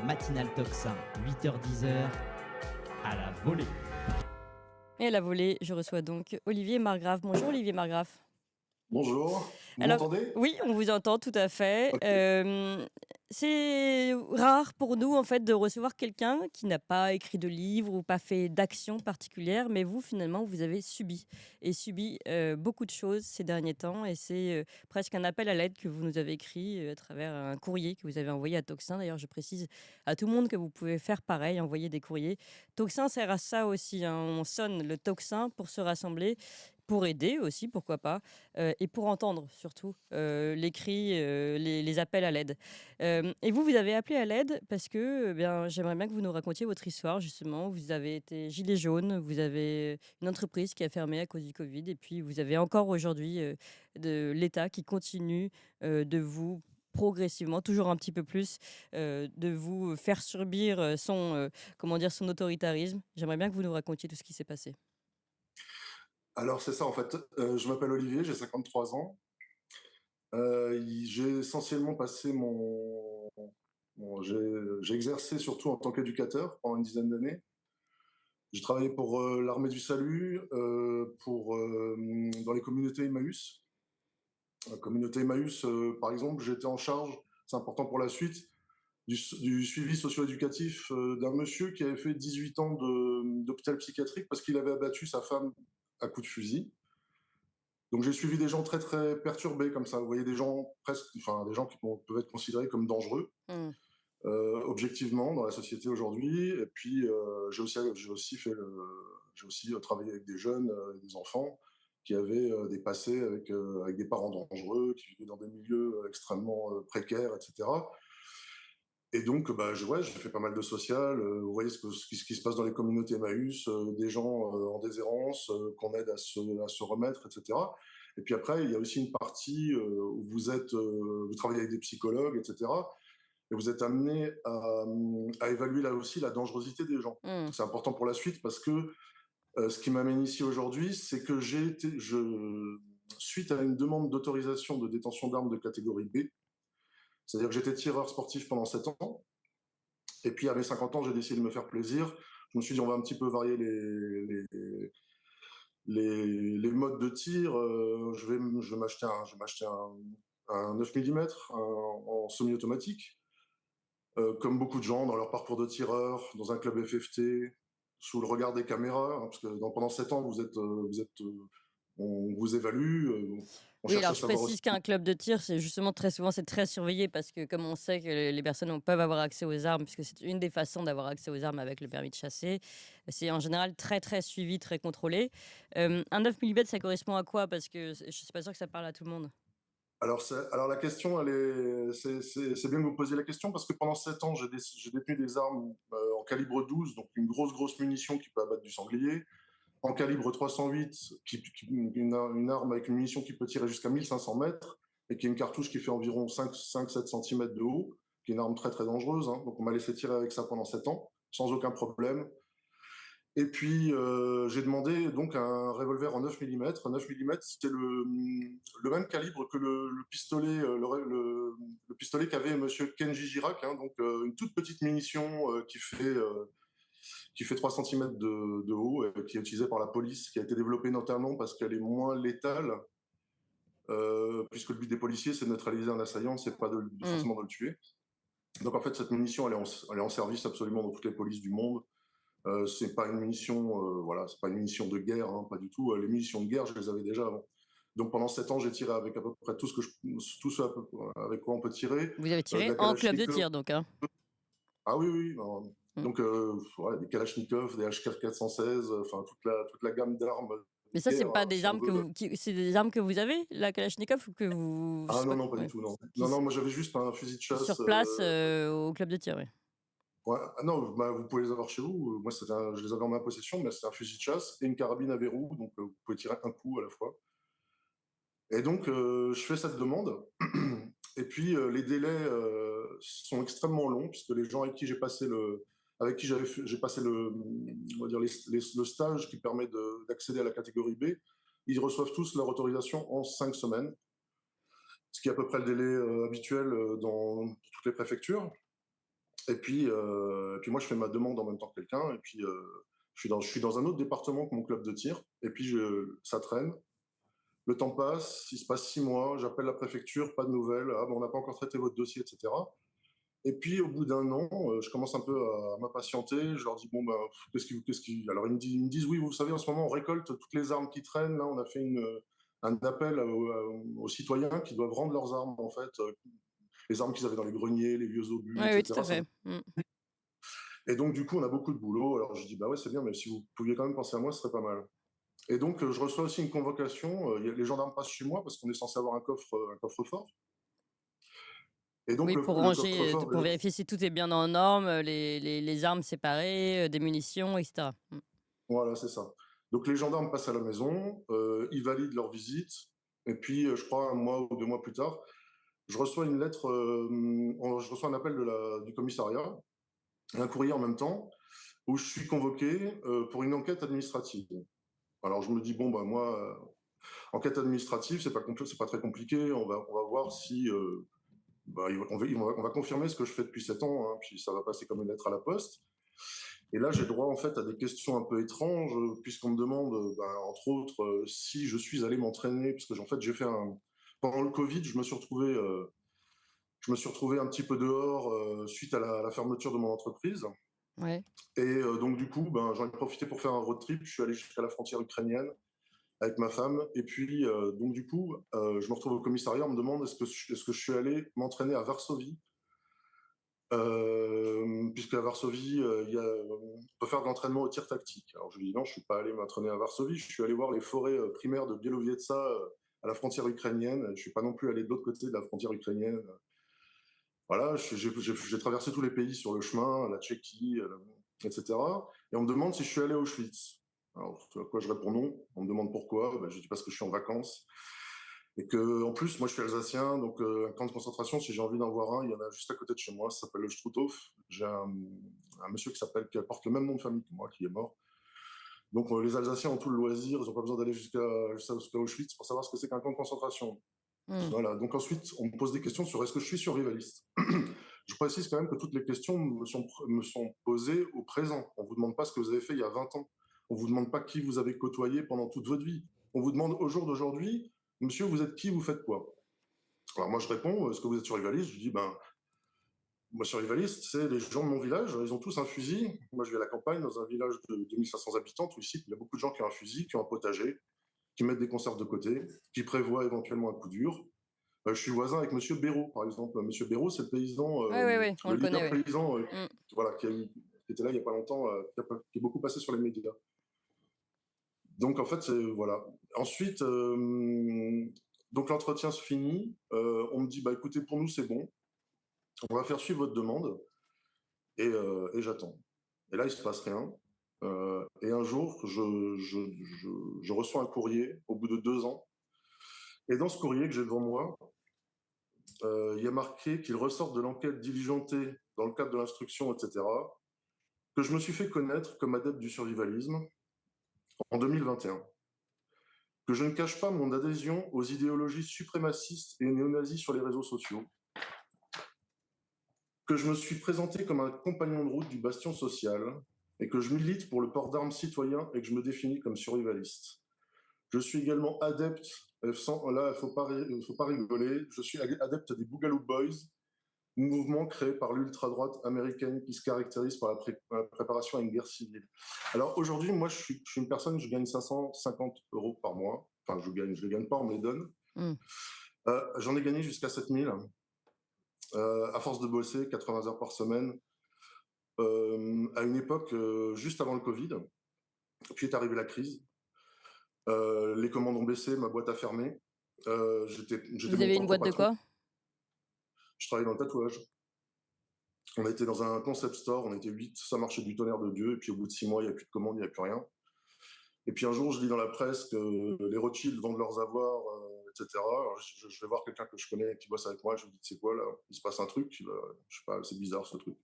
matinale Tocsin, 8h-10h, à la volée. Et à la volée, je reçois donc Olivier Marggraff. Bonjour Olivier Marggraff. Bonjour, vous Alors, m'entendez? oui, on vous entend tout à fait. Ok. C'est rare pour nous en fait de recevoir quelqu'un qui n'a pas écrit de livre ou pas fait d'action particulière, mais vous finalement vous avez subi beaucoup de choses ces derniers temps et c'est presque un appel à l'aide que vous nous avez écrit à travers un courrier que vous avez envoyé à Tocsin. D'ailleurs, je précise à tout le monde que vous pouvez faire pareil, envoyer des courriers. Tocsin sert à ça aussi, hein. On sonne le tocsin pour se rassembler. Pour aider aussi, pourquoi pas, et pour entendre surtout les cris, les appels à l'aide. Et vous avez appelé à l'aide parce que j'aimerais bien que vous nous racontiez votre histoire, justement. Vous avez été gilet jaune, vous avez une entreprise qui a fermé à cause du Covid, et puis vous avez encore aujourd'hui de l'État qui continue de vous progressivement, toujours un petit peu plus, de vous faire subir son autoritarisme. J'aimerais bien que vous nous racontiez tout ce qui s'est passé. Alors c'est ça en fait, je m'appelle Olivier, j'ai 53 ans. J'ai essentiellement passé j'ai exercé surtout en tant qu'éducateur pendant une dizaine d'années. J'ai travaillé pour l'Armée du Salut, dans les communautés Emmaüs. La communauté Emmaüs, par exemple, j'étais en charge, c'est important pour la suite, du suivi socio-éducatif d'un monsieur qui avait fait 18 ans d'hôpital psychiatrique parce qu'il avait abattu sa femme à coups de fusil. Donc j'ai suivi des gens très très perturbés comme ça. Vous voyez des gens des gens qui peuvent être considérés comme dangereux, Mmh. objectivement dans la société aujourd'hui. Et puis j'ai aussi travaillé avec des jeunes, des enfants qui avaient des passés avec des parents dangereux, qui vivaient dans des milieux extrêmement précaires, etc. Et donc, j'ai fait pas mal de social. Vous voyez ce qui se passe dans les communautés Emmaüs, des gens en déshérence, qu'on aide à se remettre, etc. Et puis après, il y a aussi une partie où vous travaillez avec des psychologues, etc. Et vous êtes amené à évaluer là aussi la dangerosité des gens. Mmh. C'est important pour la suite parce que ce qui m'amène ici aujourd'hui, c'est que suite à une demande d'autorisation de détention d'armes de catégorie B, c'est-à-dire que j'étais tireur sportif pendant 7 ans. Et puis à mes 50 ans, j'ai décidé de me faire plaisir. Je me suis dit, on va un petit peu varier les modes de tir. Je vais m'acheter un 9 mm en semi-automatique. Comme beaucoup de gens dans leur parcours de tireur, dans un club FFT, sous le regard des caméras, hein, parce que pendant 7 ans, on vous évalue, on Oui, cherche alors à je savoir précise aussi. qu'un club de tir, c'est justement très souvent c'est très surveillé parce que comme on sait que les personnes peuvent avoir accès aux armes, puisque c'est une des façons d'avoir accès aux armes avec le permis de chasser, c'est en général très très suivi, très contrôlé. Un 9 mm, ça correspond à quoi? Parce que je suis pas sûre que ça parle à tout le monde. Alors la question, c'est bien que vous posiez la question parce que pendant 7 ans, j'ai détenu des armes en calibre 12, donc une grosse munition qui peut abattre du sanglier, en calibre 308, une arme avec une munition qui peut tirer jusqu'à 1500 mètres et qui est une cartouche qui fait environ 5-7 cm de haut, qui est une arme très très dangereuse, hein. Donc on m'a laissé tirer avec ça pendant 7 ans, sans aucun problème. Et puis j'ai demandé donc un revolver en 9 mm. Un 9 mm, c'était le même calibre que le pistolet, le pistolet qu'avait Monsieur Kenji Girac, hein, donc une toute petite munition qui fait 3 cm de haut, qui est utilisée par la police, qui a été développée notamment parce qu'elle est moins létale, puisque le but des policiers, c'est de neutraliser un assaillant, c'est pas Hmm. forcément de le tuer. Donc en fait, cette munition, elle est en service absolument dans toutes les polices du monde. C'est pas une munition, c'est pas une munition de guerre, hein, pas du tout. Les munitions de guerre, je les avais déjà avant. Donc pendant 7 ans, j'ai tiré avec à peu près tout ce avec quoi on peut tirer. Vous avez De tiré la en club de Kalachnikov. tir donc, hein. Ah oui, oui. Non. Hmm. Donc des Kalachnikov, des HK416, enfin toute la gamme d'armes Mais de ça, c'est guerre, pas hein, des si on armes veut. c'est des armes que vous avez, la Kalachnikov, ou que vous, je Ah sais pas, non, non, pas du ouais, tout, non. qui, Non, non, moi j'avais juste un fusil de sur chasse. place au club de tir, oui. Ouais. Ah non, vous pouvez les avoir chez vous. Moi, je les avais en ma possession, mais c'est un fusil de chasse et une carabine à verrou, donc vous pouvez tirer un coup à la fois. Et donc, je fais cette demande. Et puis, les délais sont extrêmement longs, puisque les gens avec qui j'ai passé on va dire le stage qui permet d'accéder à la catégorie B, ils reçoivent tous leur autorisation en 5 semaines, ce qui est à peu près le délai habituel dans toutes les préfectures. Et puis moi, je fais ma demande en même temps que quelqu'un. Et puis, je suis dans un autre département que mon club de tir. Et puis, ça traîne. Le temps passe, il se passe 6 mois. J'appelle la préfecture, pas de nouvelles. Ah, ben, on n'a pas encore traité votre dossier, etc. Et puis, au bout d'un an, je commence un peu à m'impatienter. Je leur dis, bon, ben, Alors, ils me disent, oui, vous savez, en ce moment, on récolte toutes les armes qui traînent. Là, on a fait un appel aux citoyens qui doivent rendre leurs armes, en fait. Les armes qu'ils avaient dans les greniers, les vieux obus, Oui, oui, tout etc. à fait. Mm. Et donc, du coup, on a beaucoup de boulot. Alors, je dis, bah ouais, c'est bien, mais si vous pouviez quand même penser à moi, ce serait pas mal. Et donc, je reçois aussi une convocation. Les gendarmes passent chez moi parce qu'on est censé avoir un coffre-fort. Et donc, Oui, pour le ranger, coffre-fort, pour vérifier si tout est bien en norme, les armes séparées, des munitions, etc. Mm. voilà, c'est ça. Donc, les gendarmes passent à la maison, ils valident leur visite. Et puis, je crois, 1 mois ou 2 mois plus tard, je reçois une lettre, je reçois un appel du commissariat, et un courrier en même temps, où je suis convoqué pour une enquête administrative. Alors, je me dis, bon, bah, moi, enquête administrative, c'est pas très compliqué. On va voir si bah, on va confirmer ce que je fais depuis 7 ans, hein, puis ça va passer comme une lettre à la poste. Et là, j'ai droit en fait à des questions un peu étranges, puisqu'on me demande, bah, entre autres, si je suis allé m'entraîner, parce que en fait, pendant le Covid, je me suis retrouvé un petit peu dehors suite à la fermeture de mon entreprise. Ouais. Et donc, du coup, ben, j'en ai profité pour faire un road trip. Je suis allé jusqu'à la frontière ukrainienne avec ma femme. Et puis, donc, du coup, je me retrouve au commissariat. On me demande est-ce que je suis allé m'entraîner à Varsovie, puisqu'à Varsovie, on peut faire de l'entraînement au tir tactique. Alors, je lui dis non, je ne suis pas allé m'entraîner à Varsovie. Je suis allé voir les forêts primaires de Bielowieza à la frontière ukrainienne. Je ne suis pas non plus allé de l'autre côté de la frontière ukrainienne. Voilà, j'ai traversé tous les pays sur le chemin, la Tchéquie, etc. Et on me demande si je suis allé à Auschwitz. Alors, à quoi je réponds non. On me demande pourquoi. Ben, je dis parce que je suis en vacances. Et que, en plus, moi, je suis alsacien, donc un camp de concentration, si j'ai envie d'en voir un, il y en a juste à côté de chez moi. Ça s'appelle le Struthof. J'ai un monsieur qui porte le même nom de famille que moi, qui est mort. Donc, les Alsaciens ont tout le loisir. Ils n'ont pas besoin d'aller jusqu'à Auschwitz pour savoir ce que c'est qu'un camp de concentration. Mm. Voilà. Donc ensuite, on me pose des questions sur est-ce que je suis survivaliste. Je précise quand même que toutes les questions me sont posées au présent. On ne vous demande pas ce que vous avez fait il y a 20 ans. On ne vous demande pas qui vous avez côtoyé pendant toute votre vie. On vous demande au jour d'aujourd'hui, monsieur, vous êtes qui, vous faites quoi? Alors moi, je réponds, est-ce que vous êtes survivaliste? Je dis, ben, moi, survivaliste, c'est les gens de mon village, ils ont tous un fusil. Moi, je vis à la campagne, dans un village de 2500 habitants, tout ici, il y a beaucoup de gens qui ont un fusil, qui ont un potager, qui mettent des conserves de côté, qui prévoient éventuellement un coup dur. Je suis voisin avec Monsieur Béraud, par exemple. Monsieur Béraud, c'est le paysan, Oui, oui, oui, on le le connaît, leader oui. paysan Mm. voilà, qui était là il n'y a pas longtemps, qui est beaucoup passé sur les médias. Donc, en fait, voilà. Ensuite, donc l'entretien se finit. On me dit, bah, écoutez, pour nous, c'est bon. On va faire suivre votre demande. Et j'attends. Et là, il ne se passe rien. Et un jour, je reçois un courrier au bout de 2 ans. Et dans ce courrier que j'ai devant moi, il y a marqué qu'il ressort de l'enquête diligentée dans le cadre de l'instruction, etc., que je me suis fait connaître comme adepte du survivalisme en 2021, que je ne cache pas mon adhésion aux idéologies suprémacistes et néo-nazis sur les réseaux sociaux, que je me suis présenté comme un compagnon de route du bastion social et que je milite pour le port d'armes citoyen et que je me définis comme survivaliste. Je suis également adepte, là, il ne faut pas rigoler, je suis adepte des Boogaloo Boys, mouvement créé par l'ultra-droite américaine qui se caractérise par la préparation à une guerre civile. Alors aujourd'hui, moi, je suis une personne, je gagne 550 euros par mois. Enfin, je ne les gagne pas, on me les donne. Mm. J'en ai gagné jusqu'à 7000 à force de bosser 80 heures par semaine. À une époque, juste avant le Covid, puis est arrivée la crise. Les commandes ont baissé, ma boîte a fermé. J'étais Vous mon avez une propre boîte de patron. quoi? Je travaillais dans le tatouage. On était dans un concept store, on était 8, ça marchait du tonnerre de Dieu, et puis au bout de 6 mois, il n'y a plus de commandes, il n'y a plus rien. Et puis un jour, je lis dans la presse que les Rothschild vendent leurs avoirs, etc. Alors, je vais voir quelqu'un que je connais qui bosse avec moi, je lui dis, c'est quoi là? Il se passe un truc, je sais pas, c'est bizarre ce truc.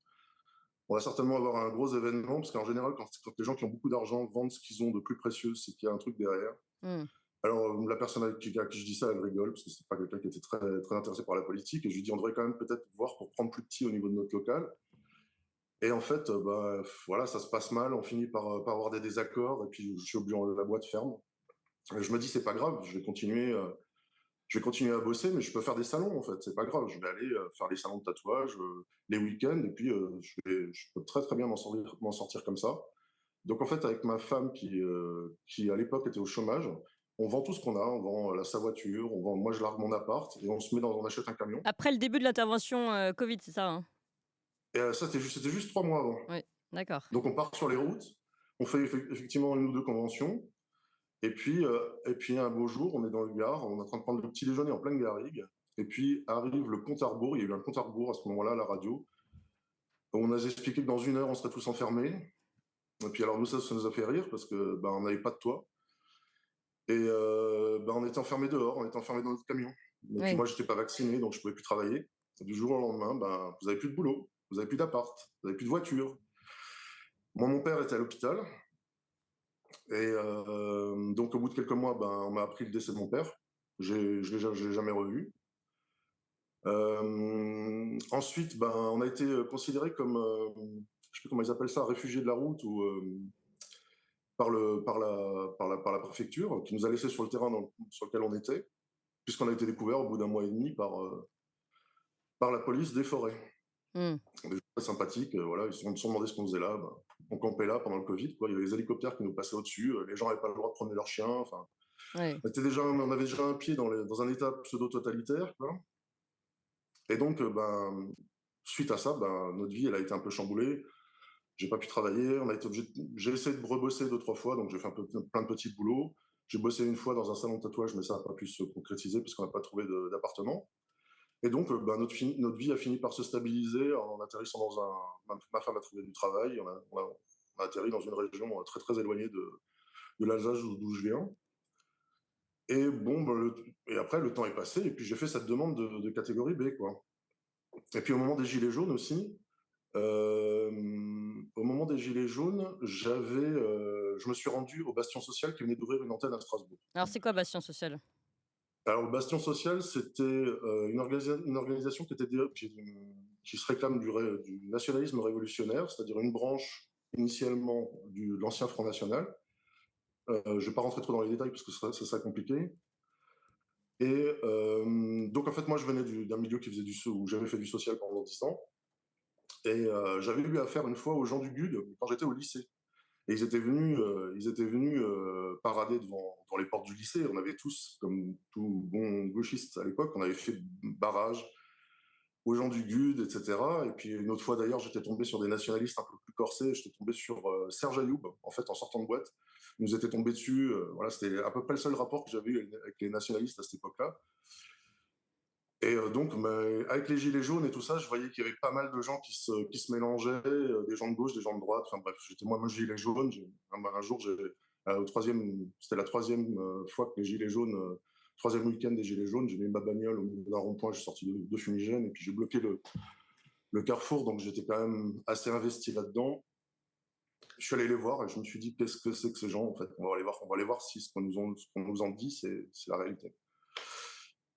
On va certainement avoir un gros événement, parce qu'en général, quand les gens qui ont beaucoup d'argent vendent ce qu'ils ont de plus précieux, c'est qu'il y a un truc derrière. Mm. Alors, la personne à qui je dis ça, elle rigole, parce que c'est pas quelqu'un qui était très, très intéressé par la politique, et je lui dis, on devrait quand même peut-être voir pour prendre plus petit au niveau de notre local. Et en fait, bah, voilà, ça se passe mal, on finit par avoir des désaccords, et puis je suis obligé, la boîte ferme. Et je me dis, c'est pas grave, je vais continuer à bosser, mais je peux faire des salons, en fait, c'est pas grave. Je vais aller faire des salons de tatouage les week-ends, et puis je peux très très bien m'en sortir comme ça. Donc en fait, avec ma femme qui à l'époque était au chômage, on vend tout ce qu'on a, on vend sa voiture, moi je largue mon appart, et on achète un camion. Après le début de l'intervention Covid, c'est ça, hein? Et ça, c'était juste 3 mois avant. Oui, d'accord. Donc on part sur les routes, on fait effectivement une ou deux conventions, et puis un beau jour, on est dans le Gard, on est en train de prendre le petit déjeuner en pleine garrigue, et puis arrive le compte à rebours. Il y a eu un compte à rebours à ce moment-là à la radio. On nous a expliqué que dans 1 heure, on serait tous enfermés. Et puis alors nous, ça nous a fait rire parce que on n'avait pas de toit. Et on était enfermés dehors, on était enfermés dans notre camion. Et puis Oui. moi, j'étais pas vacciné, donc je pouvais plus travailler. Et du jour au lendemain, vous avez plus de boulot, vous avez plus d'appart, vous avez plus de voiture. Moi, mon père était à l'hôpital. Et donc, au bout de quelques mois, on m'a appris le décès de mon père. Je l'ai jamais revu. Ensuite, on a été considéré comme, je sais plus comment ils appellent ça, réfugiés de la route, ou par la préfecture, qui nous a laissés sur le terrain sur lequel on était, puisqu'on a été découvert au bout d'1 mois et demi par la police des forêts. Mmh. Des gens très sympathiques, voilà, ils se sont demandé ce qu'on faisait là. On campait là pendant le Covid, quoi. Il y avait les hélicoptères qui nous passaient au-dessus, les gens n'avaient pas le droit de promener leurs chiens. Enfin, Ouais. on avait déjà un pied dans un état pseudo-totalitaire, quoi. Et donc, suite à ça, notre vie, elle a été un peu chamboulée. J'ai pas pu travailler, j'ai essayé de rebosser 2, 3 fois, donc j'ai fait plein de petits boulots. J'ai bossé une fois dans un salon de tatouage, mais ça n'a pas pu se concrétiser parce qu'on n'a pas trouvé d'appartement. Et donc, notre vie a fini par se stabiliser en atterrissant ma femme a trouvé du travail, on a atterri dans une région très très éloignée de l'Alsace d'où je viens. Et bon, et après, le temps est passé, et puis j'ai fait cette demande de catégorie B, quoi. Et puis au moment des Gilets jaunes aussi, au moment des Gilets jaunes, je me suis rendu au Bastion Social qui venait d'ouvrir une antenne à Strasbourg. Alors c'est quoi Bastion Social? Alors, le Bastion Social, c'était une organisation qui se réclame du nationalisme révolutionnaire, c'est-à-dire une branche initialement de l'ancien Front National. Je ne vais pas rentrer trop dans les détails parce que ça serait compliqué. Et donc, en fait, moi, je venais d'un milieu où j'avais fait du social pendant 10 ans. Et j'avais eu affaire une fois aux gens du GUD quand j'étais au lycée. Et ils étaient venus parader dans les portes du lycée. On avait tous, comme tout bon gauchiste à l'époque, on avait fait barrage aux gens du GUD, etc. Et puis une autre fois d'ailleurs, j'étais tombé sur des nationalistes un peu plus corsés. J'étais tombé sur Serge Ayoub, en fait, en sortant de boîte. Il nous était tombé dessus. Voilà, c'était à peu près le seul rapport que j'avais eu avec les nationalistes à cette époque-là. Et donc, avec les gilets jaunes et tout ça, je voyais qu'il y avait pas mal de gens qui se mélangeaient, des gens de gauche, des gens de droite. Enfin bref, j'étais moi gilet jaune. Un jour, c'était la troisième fois que les gilets jaunes, troisième week-end des gilets jaunes, j'ai mis ma bagnole au milieu d'un rond-point, j'ai sorti deux fumigènes, et puis j'ai bloqué le carrefour. Donc j'étais quand même assez investi là-dedans. Je suis allé les voir et je me suis dit, qu'est-ce que c'est que ces gens, en fait? On va aller voir si ce qu'on nous en dit, c'est la réalité.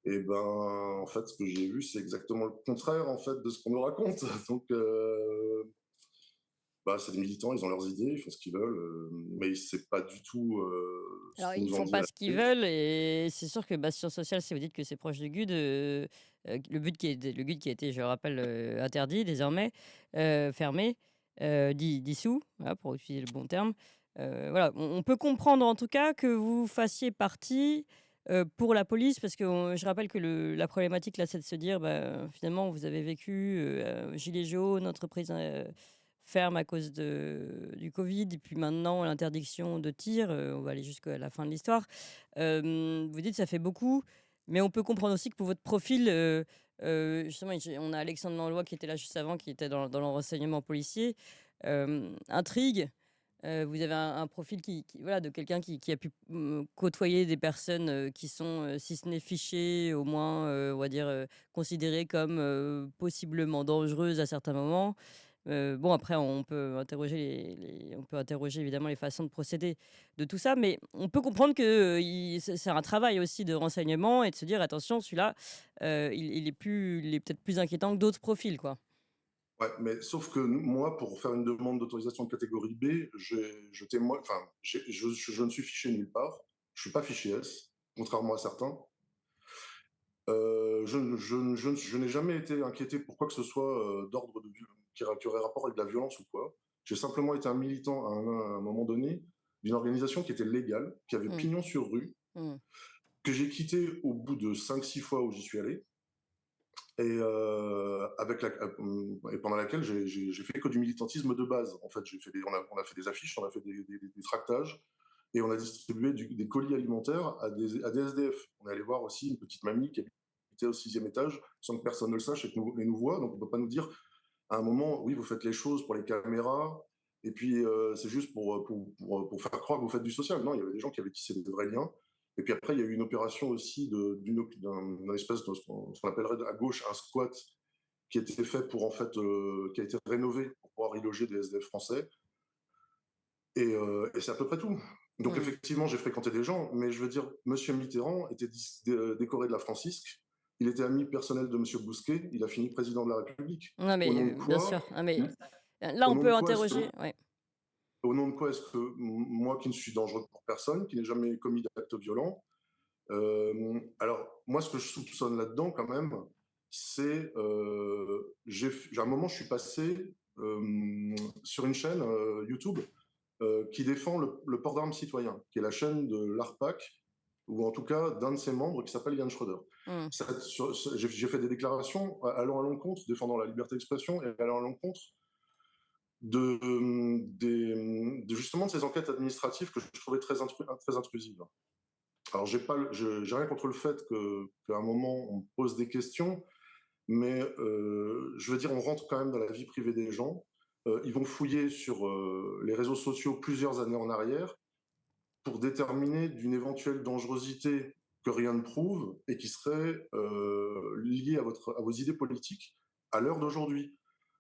Et en fait, ce que j'ai vu, c'est exactement le contraire, en fait, de ce qu'on nous raconte. Donc, c'est des militants, ils ont leurs idées, ils font ce qu'ils veulent, mais c'est pas du tout ce Alors qu'on ils nous en font dit à pas la ce qu'ils télé. veulent et c'est sûr que Bastion Social, si vous dites que c'est proche du GUD, le GUD qui a été, je le rappelle, interdit désormais, fermé, dissous, voilà, pour utiliser le bon terme. Voilà, on peut comprendre en tout cas que vous fassiez partie, pour la police parce que je rappelle que la problématique là, c'est de se dire, finalement vous avez vécu, gilets jaunes, entreprise, ferme à cause du Covid et puis maintenant l'interdiction de tir, on va aller jusqu'à la fin de l'histoire. Vous dites ça fait beaucoup, mais on peut comprendre aussi que pour votre profil, justement, on a Alexandre Lanloy qui était là juste avant, qui était dans le renseignement policier. Intrigue, vous avez un profil voilà, de quelqu'un qui a pu côtoyer des personnes qui sont, si ce n'est fichées, au moins, on va dire, considérées comme possiblement dangereuses à certains moments. Bon après on peut interroger on peut interroger évidemment les façons de procéder de tout ça, mais on peut comprendre que, c'est un travail aussi de renseignement et de se dire: «Attention celui-là, il est peut-être plus inquiétant que d'autres profils», quoi. Ouais, mais sauf que moi, pour faire une demande d'autorisation de catégorie B, je témoigne, enfin, je ne suis fiché nulle part. Je suis pas fiché S, contrairement à certains. Je n'ai jamais été inquiété pour quoi que ce soit d'ordre qui aurait rapport avec de la violence ou quoi. J'ai simplement été un militant à un moment donné d'une organisation qui était légale, qui avait Mm, pignon sur rue, mm, que j'ai quitté au bout de 5-6 fois où j'y suis allé, et pendant laquelle j'ai fait que du militantisme de base. En fait, on a fait des affiches, on a fait des tractages, et on a distribué des colis alimentaires à des SDF. On est allé voir aussi une petite mamie qui habitait au 6e étage, sans que personne ne le sache et nous voit. Donc on ne peut pas nous dire à un moment, oui, vous faites les choses pour les caméras, et puis c'est juste pour faire croire que vous faites du social. Non, il y avait des gens qui avaient tissé des vrais liens. Et puis après, il y a eu une opération aussi d'un espèce de ce qu'on appellerait à gauche un squat qui était fait pour en fait, qui a été rénové pour pouvoir y loger des SDF français. Et c'est à peu près tout. Donc mm. effectivement, j'ai fréquenté des gens, mais je veux dire, Monsieur Mitterrand était décoré de la Francisque. Il était ami personnel de Monsieur Bousquet. Il a fini président de la République. Non, Au mais nom de bien sûr. quoi Ah, mais là, Au on nom de peut quoi est-ce que interroger. Ouais. Au nom de quoi est-ce que moi, qui ne suis dangereux pour personne, qui n'ai jamais commis d'acte violent, alors moi, ce que je soupçonne là-dedans, quand même, c'est à un moment, je suis passé sur une chaîne YouTube qui défend le port d'armes citoyen, qui est la chaîne de l'ARPAC, ou en tout cas d'un de ses membres qui s'appelle Yann Schroeder. Mm, J'ai fait des déclarations allant à l'encontre, défendant la liberté d'expression et allant à l'encontre justement de ces enquêtes administratives que je trouvais très intrusives. Alors, j'ai rien contre le fait qu'à un moment, on pose des questions, mais je veux dire, on rentre quand même dans la vie privée des gens. Ils vont fouiller sur les réseaux sociaux plusieurs années en arrière pour déterminer d'une éventuelle dangerosité que rien ne prouve et qui serait liée à vos idées politiques à l'heure d'aujourd'hui.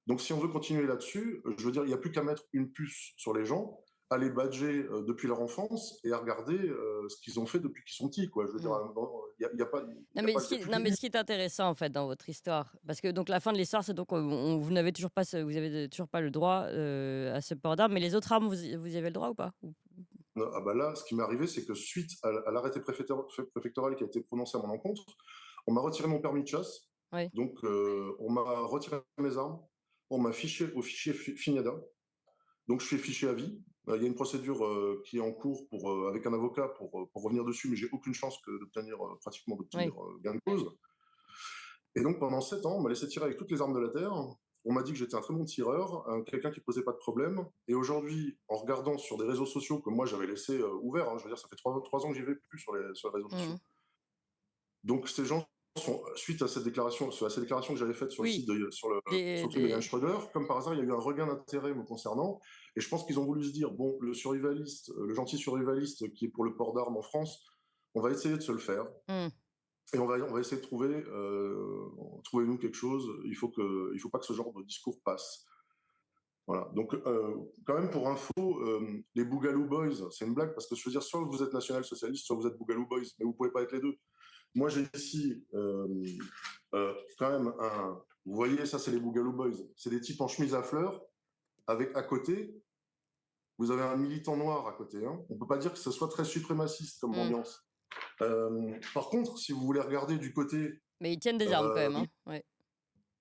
Donc si on veut continuer là-dessus, je veux dire, il n'y a plus qu'à mettre une puce sur les gens, à les badger depuis leur enfance et à regarder ce qu'ils ont fait depuis qu'ils sont petits, quoi. Je veux dire, mm. il y a pas, Non, il y a mais pas, il y a plus de non, mais limite. ce qui est intéressant en fait dans votre histoire, parce que donc la fin de l'histoire, c'est donc vous n'avez toujours pas, vous avez toujours pas le droit à ce port d'armes, mais les autres armes, vous y avez le droit ou pas? Ah bah là, ce qui m'est arrivé, c'est que suite à l'arrêté préfectoral qui a été prononcé à mon encontre, on m'a retiré mon permis de chasse. Oui. Donc, on m'a retiré mes armes. On m'a fiché au fichier FINIADA. Donc, je suis fiché à vie. Il y a une procédure qui est en cours avec un avocat pour revenir dessus, mais j'ai aucune chance pratiquement d'obtenir Oui. gain de cause. Et donc, pendant 7 ans, on m'a laissé tirer avec toutes les armes de la Terre. On m'a dit que j'étais un très bon tireur, quelqu'un qui posait pas de problème. Et aujourd'hui, en regardant sur des réseaux sociaux que moi j'avais laissé ouverts, je veux dire, ça fait 3 ans que j'y vais plus sur les réseaux sociaux. Mhm. Donc, ces gens sont, suite à ces déclarations que j'avais faites sur le Oui. site sur le Des, truc de Yann des... Schroeder, comme par hasard, il y a eu un regain d'intérêt me concernant. Et je pense qu'ils ont voulu se dire, bon, le survivaliste, le gentil survivaliste qui est pour le port d'armes en France, on va essayer de se le faire. Mhm. Et on va essayer de trouver nous quelque chose. Il faut pas que ce genre de discours passe. Voilà. Donc, quand même, pour info, les Bougalou Boys, c'est une blague parce que je veux dire, soit vous êtes national-socialiste, soit vous êtes Bougalou Boys, mais vous pouvez pas être les deux. Moi, j'ai ici quand même vous voyez, ça, c'est les Bougalou Boys. C'est des types en chemise à fleurs, avec à côté, vous avez un militant noir à côté. Hein. On peut pas dire que ce soit très suprémaciste comme Mhm. ambiance. Par contre, si vous voulez regarder du côté Mais ils tiennent des armes quand même, hein. Ouais.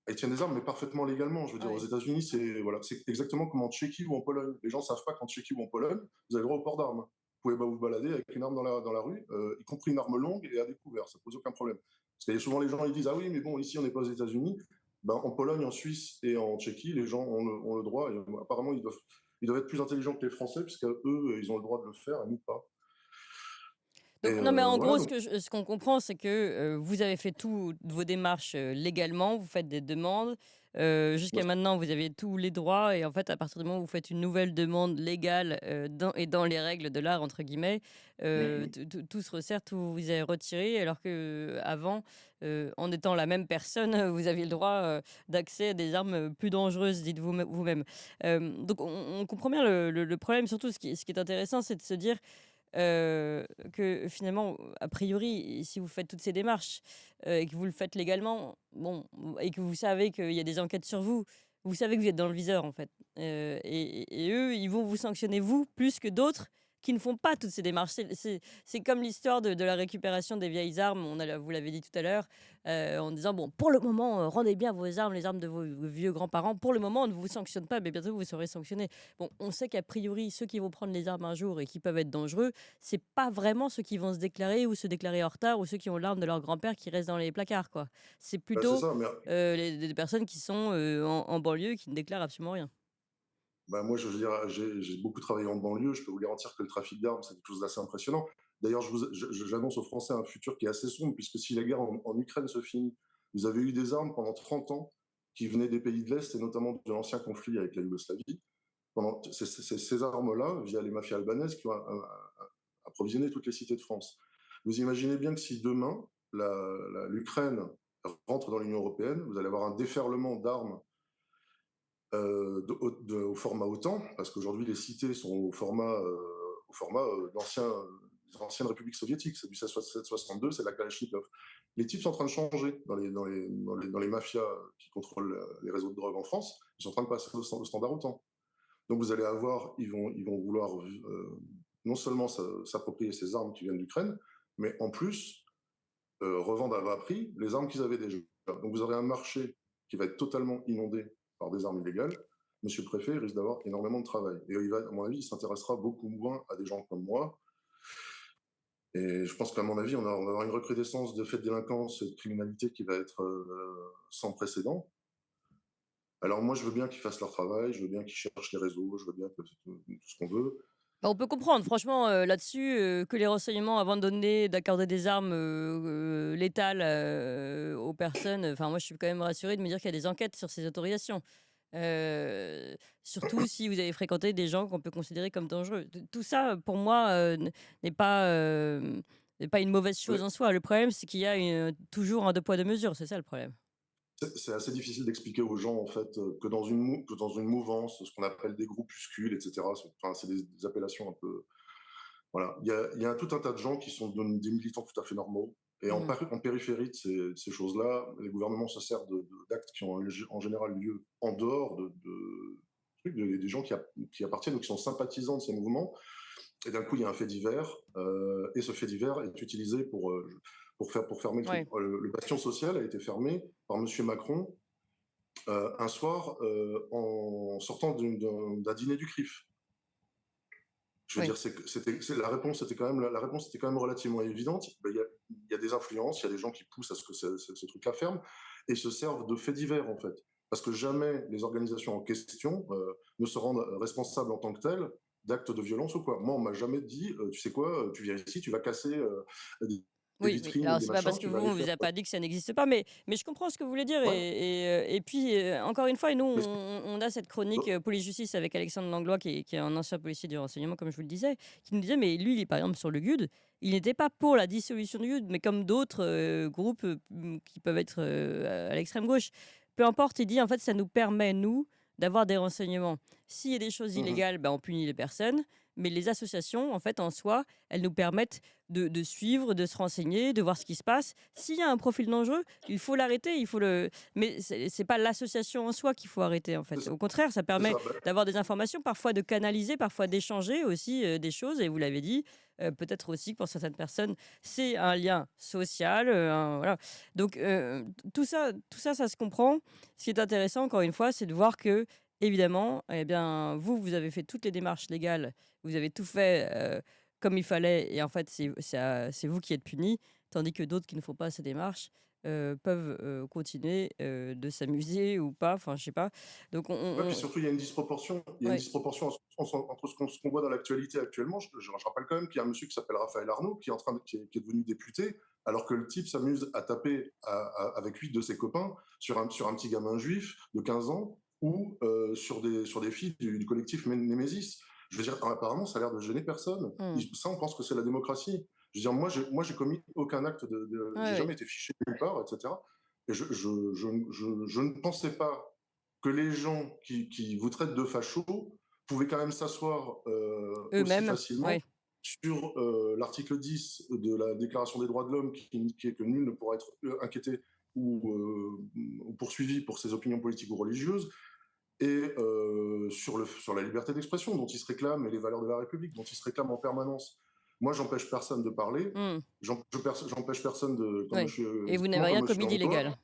ils tiennent des armes, mais parfaitement légalement. Je veux Ah dire, aux oui. États-Unis, c'est exactement comme en Tchéquie ou en Pologne. Les gens ne savent pas qu'en Tchéquie ou en Pologne, vous avez le droit au port d'armes. Vous pouvez vous balader avec une arme dans la rue, y compris une arme longue et à découvert. Ça pose aucun problème. Parce qu'il y a souvent les gens ils disent ah oui, mais bon, ici on n'est pas aux États-Unis. Ben, en Pologne, en Suisse et en Tchéquie, les gens ont le droit. Et, apparemment, ils doivent être plus intelligents que les Français, puisque eux, ils ont le droit de le faire et nous pas. Et Donc, non, mais en voilà. gros, Donc, ce qu'on comprend, c'est que vous avez fait toutes vos démarches légalement, vous faites des demandes. Jusqu'à maintenant, vous avez tous les droits. Et en fait, à partir du moment où vous faites une nouvelle demande légale dans les règles de l'art, entre guillemets, tout se resserre, tout vous est retiré. Alors qu'avant, en étant la même personne, vous aviez le droit d'accès à des armes plus dangereuses, dites-vous vous-même. Donc, on comprend bien le problème. Surtout, ce qui est intéressant, c'est de se dire que finalement, a priori, si vous faites toutes ces démarches et que vous le faites légalement, bon, et que vous savez qu'il y a des enquêtes sur vous, vous savez que vous êtes dans le viseur, en fait. Et eux, ils vont vous sanctionner, vous, plus que d'autres qui ne font pas toutes ces démarches. C'est comme l'histoire de la récupération des vieilles armes, vous l'avez dit tout à l'heure, en disant, bon, pour le moment, rendez bien vos armes, les armes de vos vieux grands-parents. Pour le moment, on ne vous sanctionne pas, mais bientôt, vous serez sanctionné. Bon, on sait qu'a priori, ceux qui vont prendre les armes un jour et qui peuvent être dangereux, c'est pas vraiment ceux qui vont se déclarer ou se déclarer en retard ou ceux qui ont l'arme de leur grand-père qui restent dans les placards, quoi. C'est Bah, c'est plutôt ça, mais des personnes qui sont en banlieue et qui ne déclarent absolument rien. bah, moi, je veux dire, j'ai beaucoup travaillé en banlieue. Je peux vous garantir que le trafic d'armes, c'est quelque chose d'assez impressionnant. D'ailleurs, j'annonce aux Français un futur qui est assez sombre, puisque si la guerre en Ukraine se finit, vous avez eu des armes pendant 30 ans qui venaient des pays de l'Est et notamment de l'ancien conflit avec la Yougoslavie. C'est ces armes-là, via les mafias albanaises, qui ont approvisionné toutes les cités de France. Vous imaginez bien que si demain, l'Ukraine rentre dans l'Union européenne, vous allez avoir un déferlement d'armes au format OTAN, parce qu'aujourd'hui les cités sont au format des anciennes républiques soviétiques, c'est du 7,62, c'est de la Kalachnikov. Les types sont en train de changer dans les mafias qui contrôlent les réseaux de drogue en France, ils sont en train de passer au standard OTAN. Donc vous allez avoir, ils vont vouloir non seulement s'approprier ces armes qui viennent d'Ukraine, mais en plus revendre à bas prix les armes qu'ils avaient déjà. Donc vous aurez un marché qui va être totalement inondé par des armes illégales. Monsieur le préfet risque d'avoir énormément de travail. Et à mon avis, il s'intéressera beaucoup moins à des gens comme moi. Et je pense qu'à mon avis, on va avoir une recrudescence de faits de délinquance et de criminalité qui va être sans précédent. Alors moi, je veux bien qu'ils fassent leur travail, je veux bien qu'ils cherchent les réseaux, je veux bien tout ce qu'on veut. Bah, on peut comprendre, franchement, là-dessus, que les renseignements, avant de donner, d'accorder des armes létales aux personnes, enfin, moi, je suis quand même rassurée de me dire qu'il y a des enquêtes sur ces autorisations. Surtout si vous avez fréquenté des gens qu'on peut considérer comme dangereux. Tout ça, pour moi, n'est pas une mauvaise Oui. chose en soi. Le problème, c'est qu'il y a toujours un deux poids deux mesures. C'est ça le problème. C'est assez difficile d'expliquer aux gens en fait que dans une mouvance, ce qu'on appelle des groupuscules, etc. C'est des appellations un peu. Voilà, il y a tout un tas de gens qui sont des militants tout à fait normaux. Et Mhm. en périphérie de ces choses-là, les gouvernements se servent d'actes qui ont en général lieu en dehors des gens qui appartiennent ou qui sont sympathisants de ces mouvements. Et d'un coup, il y a un fait divers, et ce fait divers est utilisé pour fermer le truc. Ouais. Le bastion social a été fermé par M. Macron un soir en sortant d'un dîner du CRIF. Je veux Oui. dire, la réponse était quand même relativement évidente. Ben, il y a des influences, il y a des gens qui poussent à ce que ce truc-là ferme et se servent de faits divers en fait. Parce que jamais les organisations en question ne se rendent responsables en tant que telles d'actes de violence ou quoi. Moi, on m'a jamais dit, tu sais quoi, tu viens ici, tu vas casser des Oui, oui. vitrines et Alors des c'est pas machins, parce que tu vas vous, aller on vous faire. a pas dit que ça n'existe pas, mais je comprends ce que vous voulez dire. Ouais, Et puis, encore une fois, et nous, mais on a cette chronique donc, police-justice avec Alexandre Langlois, qui est un ancien policier du renseignement, comme je vous le disais, qui nous disait, mais lui, il est par exemple sur le GUD, il n'était pas pour la dissolution du GUD, mais comme d'autres groupes qui peuvent être à l'extrême gauche. Peu importe, il dit, en fait, ça nous permet, nous, d'avoir des renseignements. S'il y a des choses mhm. illégales, ben, on punit les personnes, mais les associations, en fait, en soi, elles nous permettent de suivre, de se renseigner, de voir ce qui se passe. S'il y a un profil dangereux, il faut l'arrêter, il faut le. Mais c'est pas l'association en soi qu'il faut arrêter en C'est fait. ça. Au contraire, ça C'est ça. permet d'avoir des informations, parfois de canaliser, parfois d'échanger aussi des choses. Et vous l'avez dit, peut-être aussi que pour certaines personnes, c'est un lien social. Voilà. Donc tout ça, ça se comprend. Ce qui est intéressant, encore une fois, c'est de voir que évidemment, eh bien, vous avez fait toutes les démarches légales, vous avez tout fait comme il fallait, et en fait, c'est vous qui êtes puni, tandis que d'autres qui ne font pas ces démarches peuvent continuer de s'amuser ou pas, enfin, je sais pas. Donc, Ouais, puis surtout, il y a une disproportion. Il y a une ouais, disproportion entre ce qu'on voit dans l'actualité actuellement. Je rappelle quand même qu'il y a un monsieur qui s'appelle Raphaël Arnaud qui est devenu député, alors que le type s'amuse à taper avec 8 de ses copains sur un petit gamin juif de 15 ans ou sur des filles du collectif Némésis. Je veux dire, apparemment, ça a l'air de gêner personne. hmm, Ça, on pense que c'est la démocratie. Je veux dire, moi, j'ai commis aucun acte ouais, j'ai ouais. jamais été fiché nulle part, etc. Et je ne pensais pas que les gens qui vous traitent de fachos pouvaient quand même s'asseoir aussi Eux-mêmes, facilement ouais. sur l'article 10 de la Déclaration des droits de l'homme qui indiquait que nul ne pourra être inquiété ou poursuivi pour ses opinions politiques ou religieuses. et sur la liberté d'expression dont ils se réclament et les valeurs de la République dont ils se réclament en permanence. Moi, j'empêche personne de parler, Hmm. j'empêche personne de, comme Oui. je, Et vous n'avez exactement rien comme je suis commis en toi, d'illégal.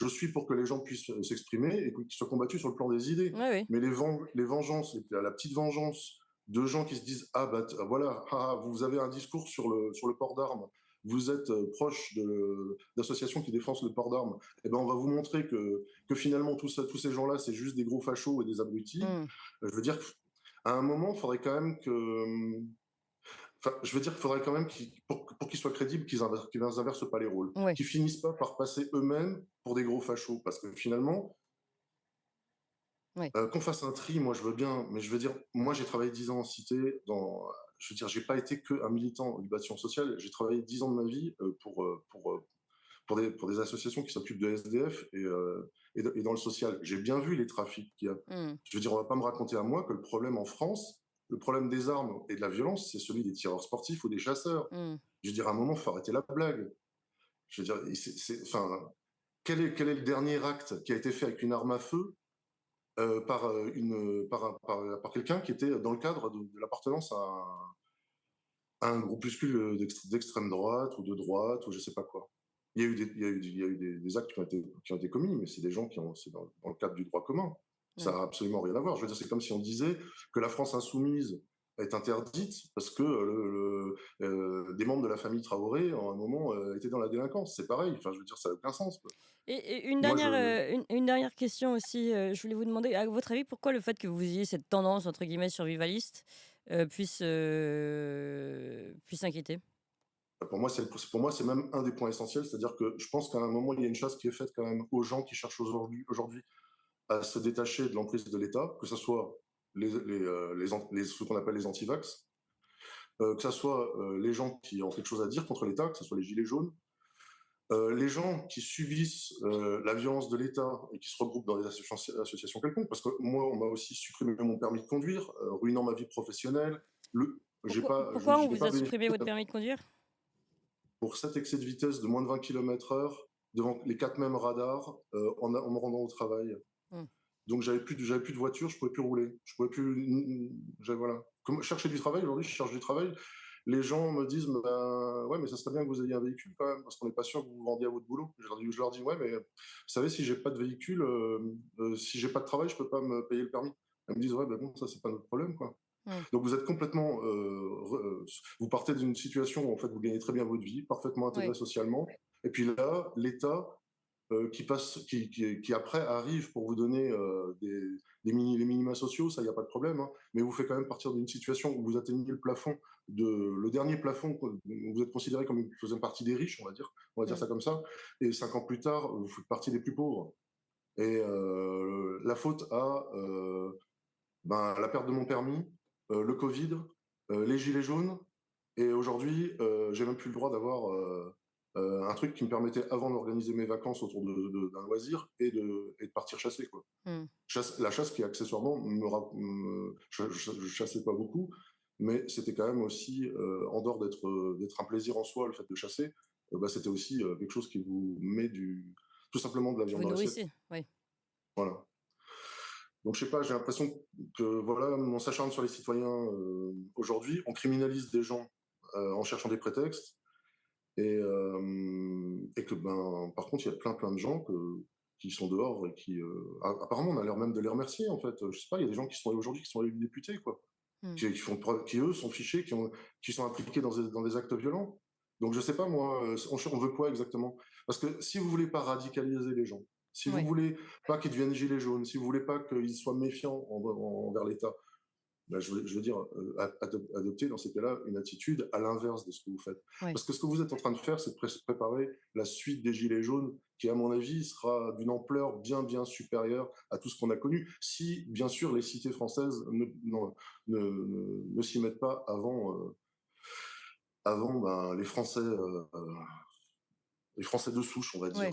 je suis pour que les gens puissent s'exprimer et qu'ils soient combattus sur le plan des idées. Oui, oui. Mais les vengeances, la petite vengeance de gens qui se disent ah bah voilà, vous avez un discours sur le port d'armes, vous êtes proche d'associations qui défendent le port d'armes, et ben on va vous montrer que finalement tous ces gens-là c'est juste des gros fachos et des abrutis. Hmm. Je veux dire, à un moment, il faudrait quand même que enfin, je veux dire qu'il faudrait quand même pour qu'ils soient crédibles, qu'ils inversent pas les rôles, Oui. qu'ils finissent pas par passer eux-mêmes pour des gros fachos, parce que finalement, Oui. qu'on fasse un tri, moi je veux bien, mais je veux dire, moi j'ai travaillé 10 ans en cité, je veux dire, j'ai pas été qu'un militant du bâtiment social, j'ai travaillé 10 ans de ma vie pour des associations qui s'occupent de SDF et dans le social. J'ai bien vu les trafics qu'il y a. Hmm. Je veux dire, on va pas me raconter à moi que le problème en France, le problème des armes et de la violence, c'est celui des tireurs sportifs ou des chasseurs. Hmm. Je veux dire, à un moment, il faut arrêter la blague. Je veux dire, enfin, quel est le dernier acte qui a été fait avec une arme à feu par quelqu'un qui était dans le cadre de l'appartenance à un groupuscule d'extrême droite ou de droite ou je sais pas quoi. Il y a eu des actes qui ont été commis, mais c'est des gens c'est dans le cadre du droit commun. Ça Oui. n'a absolument rien à voir. Je veux dire, c'est comme si on disait que la France insoumise est interdite parce que des membres de la famille Traoré, en un moment, étaient dans la délinquance. C'est pareil. Enfin, je veux dire, ça n'a aucun sens, quoi. Et Moi, une dernière question aussi, je voulais vous demander, à votre avis, pourquoi le fait que vous ayez cette tendance, entre guillemets, survivaliste, puisse inquiéter? pour moi, c'est même un des points essentiels. C'est-à-dire que je pense qu'à un moment, il y a une chasse qui est faite quand même aux gens qui cherchent aujourd'hui à se détacher de l'emprise de l'État, que ce soit ceux qu'on appelle les anti-vax, que ce soit les gens qui ont quelque chose à dire contre l'État, que ce soit les gilets jaunes, les gens qui subissent la violence de l'État et qui se regroupent dans des associations quelconques, parce que moi, on m'a aussi supprimé mon permis de conduire, ruinant ma vie professionnelle. Pourquoi on Je n'ai vous pas a supprimé bénéficié votre permis de conduire? pour 7 excès de vitesse de moins de 20 km/h devant les 4 mêmes radars en me rendant au travail. Hmm. Donc j'avais plus de voiture, je pouvais plus rouler, je pouvais plus, voilà. Comme chercher du travail aujourd'hui, je cherche du travail. Les gens me disent, ben, ouais, mais ça serait bien que vous ayez un véhicule quand même, parce qu'on n'est pas sûr que vous vous rendiez à votre boulot. Je leur dis, ouais, mais vous savez, si j'ai pas de véhicule, si j'ai pas de travail, je peux pas me payer le permis. Elles me disent, ouais, ben bon, ça c'est pas notre problème, quoi. Hmm. Donc vous êtes complètement, vous partez d'une situation où en fait vous gagnez très bien votre vie, parfaitement intégré Oui. socialement, et puis là, l'État qui après arrive pour vous donner les minima sociaux, ça, il n'y a pas de problème, hein, mais vous fait quand même partir d'une situation où vous atteignez le dernier plafond, où vous êtes considéré comme faisant partie des riches, on va dire Hmm. ça comme ça, et 5 ans plus tard, vous faites partie des plus pauvres. Et la faute à la perte de mon permis, le Covid, les gilets jaunes, et aujourd'hui, j'ai même plus le droit d'avoir un truc qui me permettait avant d'organiser mes vacances autour d'un loisir et de partir chasser, quoi. Hmm. La chasse qui accessoirement je chassais pas beaucoup, mais c'était quand même aussi en dehors d'être un plaisir en soi le fait de chasser, c'était aussi quelque chose qui vous met tout simplement de la Qui viande vous dans l'assiette. nourrissez, oui. Voilà. Donc je sais pas, j'ai l'impression que voilà, on s'acharne sur les citoyens aujourd'hui, on criminalise des gens en cherchant des prétextes. Et que, par contre, il y a plein de gens qui sont dehors et qui, apparemment, on a l'air même de les remercier, en fait. Je sais pas, il y a des gens qui sont aujourd'hui, qui sont élus députés, quoi. Hmm. Qui, eux, sont fichés, qui sont impliqués dans des actes violents. Donc, je sais pas, moi, on veut quoi exactement? Parce que si vous voulez pas radicaliser les gens, si vous Oui. voulez pas qu'ils deviennent gilets jaunes, si vous voulez pas qu'ils soient méfiants envers l'État, je veux dire, adopter dans ces cas-là une attitude à l'inverse de ce que vous faites. Oui. Parce que ce que vous êtes en train de faire, c'est de préparer la suite des Gilets jaunes, qui, à mon avis, sera d'une ampleur bien supérieure à tout ce qu'on a connu, si, bien sûr, les cités françaises ne s'y mettent pas avant les Français de souche, on va dire. Oui.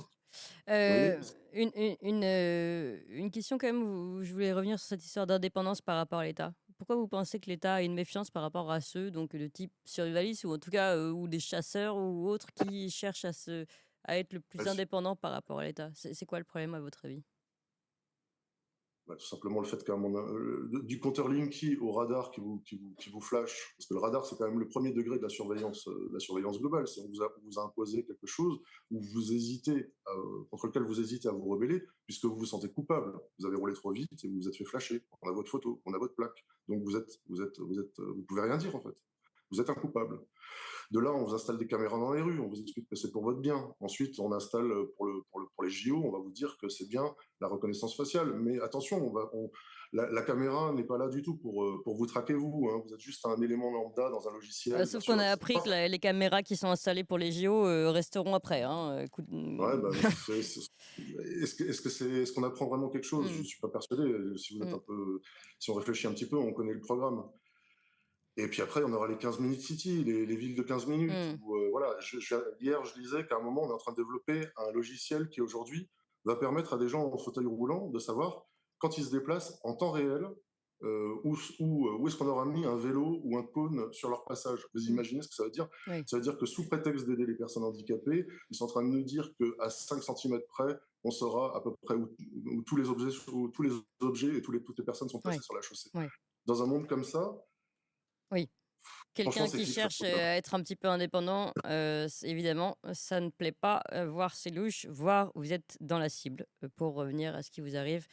Vous voyez? Une question quand même où je voulais revenir sur cette histoire d'indépendance par rapport à l'État. Pourquoi vous pensez que l'État a une méfiance par rapport à ceux donc de type survivaliste ou en tout cas ou des chasseurs ou autres qui cherchent à être le plus indépendant par rapport à l'État? C'est quoi le problème à votre avis? Bah, tout simplement le fait du compteur Linky au radar qui vous flash, parce que le radar, c'est quand même le premier degré de la surveillance globale. C'est on vous a imposé quelque chose où vous hésitez, contre lequel vous hésitez à vous rebeller, puisque vous vous sentez coupable. Vous avez roulé trop vite et vous vous êtes fait flasher. On a votre photo, on a votre plaque. Donc vous pouvez rien dire en fait. Vous êtes un coupable. De là, on vous installe des caméras dans les rues, on vous explique que c'est pour votre bien. Ensuite, on installe pour les JO, on va vous dire que c'est bien la reconnaissance faciale. Mais attention, la caméra n'est pas là du tout pour vous traquer vous, hein. Vous êtes juste un élément lambda dans un logiciel. Bien Sauf qu'on sûr, a appris que les caméras qui sont installées pour les JO resteront après. Hein. Écoute, ouais, bah, est-ce qu'on apprend vraiment quelque chose? Je ne suis pas persuadé. Mm. Si on réfléchit un petit peu, on connaît le programme. Et puis après, on aura les 15 minutes city, les villes de 15 minutes. Mm. Où, voilà, hier, je disais qu'à un moment, on est en train de développer un logiciel qui, aujourd'hui, va permettre à des gens en fauteuil roulant de savoir, quand ils se déplacent en temps réel, où est-ce qu'on aura mis un vélo ou un cône sur leur passage. Vous Mm. imaginez ce que ça veut dire? Oui. Ça veut dire que sous prétexte d'aider les personnes handicapées, ils sont en train de nous dire qu'à 5 cm près, on saura à peu près où tous les objets et toutes les personnes sont placées Oui. sur la chaussée. Oui. Dans un monde comme ça, Oui. franchement, Quelqu'un c'est qui qui que ça cherche fout, là. à être un petit peu indépendant, évidemment, ça ne plaît pas. Voir c'est louche, voir vous êtes dans la cible, pour revenir à ce qui vous arrive.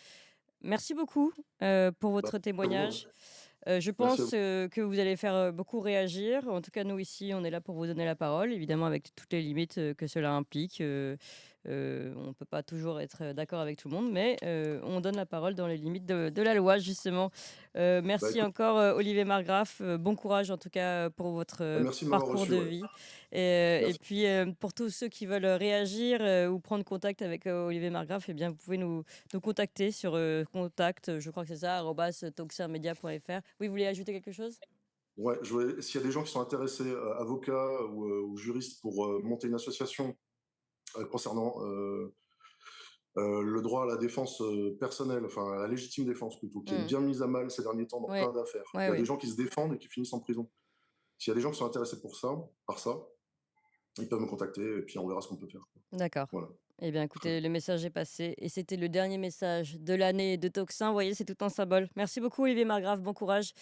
Merci beaucoup pour Bah, votre c'est bon, témoignage. Je merci à pense vous. que vous allez faire beaucoup réagir. En tout cas, nous ici, on est là pour vous donner la parole, évidemment avec toutes les limites que cela implique. On ne peut pas toujours être d'accord avec tout le monde, mais on donne la parole dans les limites de la loi, justement. Bah, Merci écoute, encore, Olivier Margraff. Bon courage, en tout cas, pour votre merci de m'avoir parcours reçu, de ouais. vie. Et Merci. puis, pour tous ceux qui veulent réagir ou prendre contact avec Olivier Margraff, eh bien, vous pouvez nous contacter sur contact, je crois que c'est ça, @toxinmedia.fr. Oui, vous voulez ajouter quelque chose? Ouais, s'il y a des gens qui sont intéressés, avocats ou juristes pour monter une association concernant le droit à la défense personnelle, enfin à la légitime défense plutôt, qui est Mmh. bien mise à mal ces derniers temps dans Ouais. plein d'affaires. Ouais, Il y a des ouais. gens qui se défendent et qui finissent en prison. S'il y a des gens qui sont intéressés par ça, ils peuvent me contacter et puis on verra ce qu'on peut faire. D'accord. Voilà. Eh bien, Très bien. écoutez, le message est passé et c'était le dernier message de l'année de Toxin. Vous voyez, c'est tout un symbole. Merci beaucoup, Olivier Margraff. Bon courage.